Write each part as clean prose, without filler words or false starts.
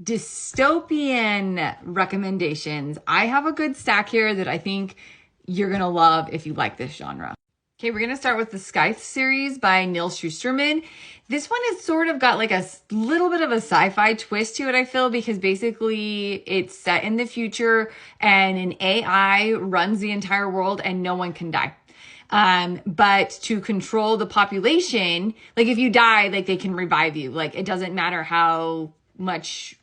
Dystopian recommendations. I have a good stack here that I think you're going to love if you like this genre. Okay, we're going to start with the Skye series by Neil Shusterman. This one has sort of got like a little bit of a sci-fi twist to it, I feel, because basically it's set in the future and an AI runs the entire world and no one can die. But to control the population, like if you die, like they can revive you. Like it doesn't matter how much,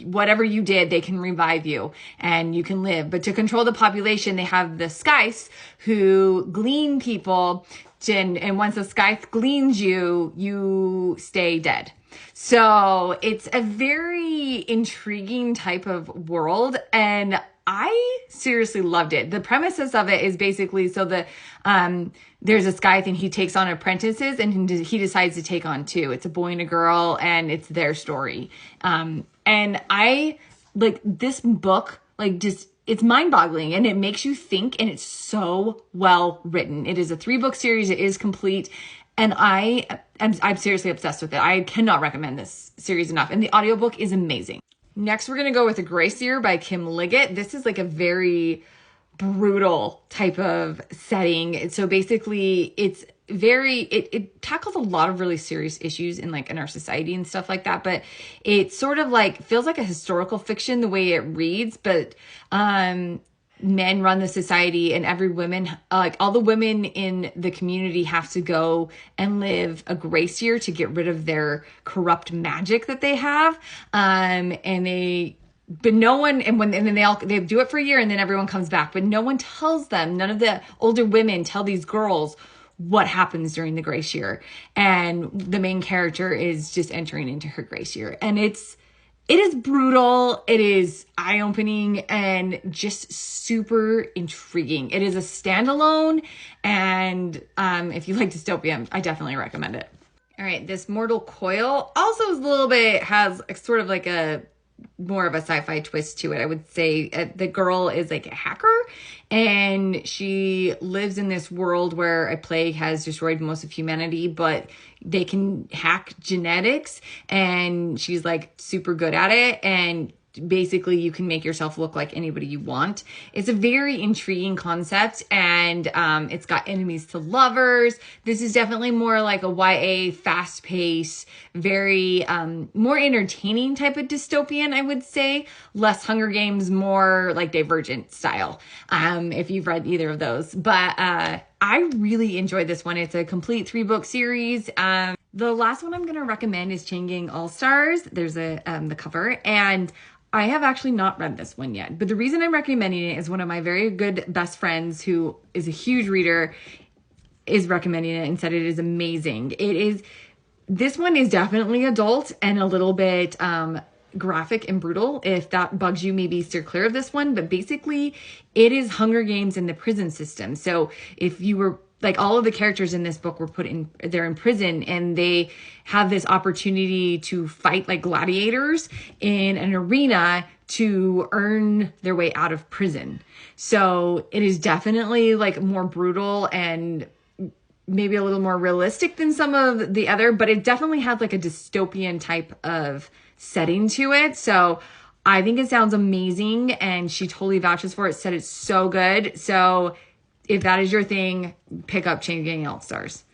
whatever you did, they can revive you and you can live. But to control the population, they have the Skye's who glean people. And once the Skye gleans you, you stay dead. So it's a very intriguing type of world, and I seriously loved it. The premises of it is basically there's a Skye thing. He takes on apprentices and he decides to take on two. It's a boy and a girl, and it's their story. And I like this book, like just, it's mind boggling and it makes you think, and it's so well written. It is a 3-book series. It is complete. And I'm seriously obsessed with it. I cannot recommend this series enough. And the audiobook is amazing. Next, we're going to go with The Gracier by Kim Liggett. This is like a very brutal type of setting. So basically it tackles a lot of really serious issues in our society and stuff like that. But it sort of like feels like a historical fiction the way it reads, but, men run the society, and all the women in the community have to go and live a grace year to get rid of their corrupt magic that they have. They do it for a year, and then everyone comes back, but no one tells them. None of the older women tell these girls what happens during the grace year. And the main character is just entering into her grace year. And it is brutal. It is eye-opening and just super intriguing. It is a standalone, and if you like dystopian, I definitely recommend it. All right, this Mortal Coil also is has sort of like a more of a sci-fi twist to it. I would say the girl is like a hacker, and she lives in this world where a plague has destroyed most of humanity, but they can hack genetics, and she's like super good at it. And basically you can make yourself look like anybody you want. It's a very intriguing concept, and it's got enemies to lovers. This is definitely more like a YA, fast-paced, very more entertaining type of dystopian, I would say. Less Hunger Games, more like Divergent style, if you've read either of those. But I really enjoyed this one. It's a complete 3-book series. The last one I'm going to recommend is Chain Gang All-Stars. There's the cover, and I have actually not read this one yet, but the reason I'm recommending it is one of my very good best friends who is a huge reader is recommending it and said it is amazing. This one is definitely adult and a little bit graphic and brutal. If that bugs you, maybe steer clear of this one, but basically it is Hunger Games in the prison system. So if you were like, all of the characters in this book were they're in prison, and they have this opportunity to fight like gladiators in an arena to earn their way out of prison. So it is definitely like more brutal and maybe a little more realistic than some of the other, but it definitely has like a dystopian type of setting to it. So I think it sounds amazing, and she totally vouches for it, said it's so good. So if that is your thing, pick up Chain Gang All-Stars.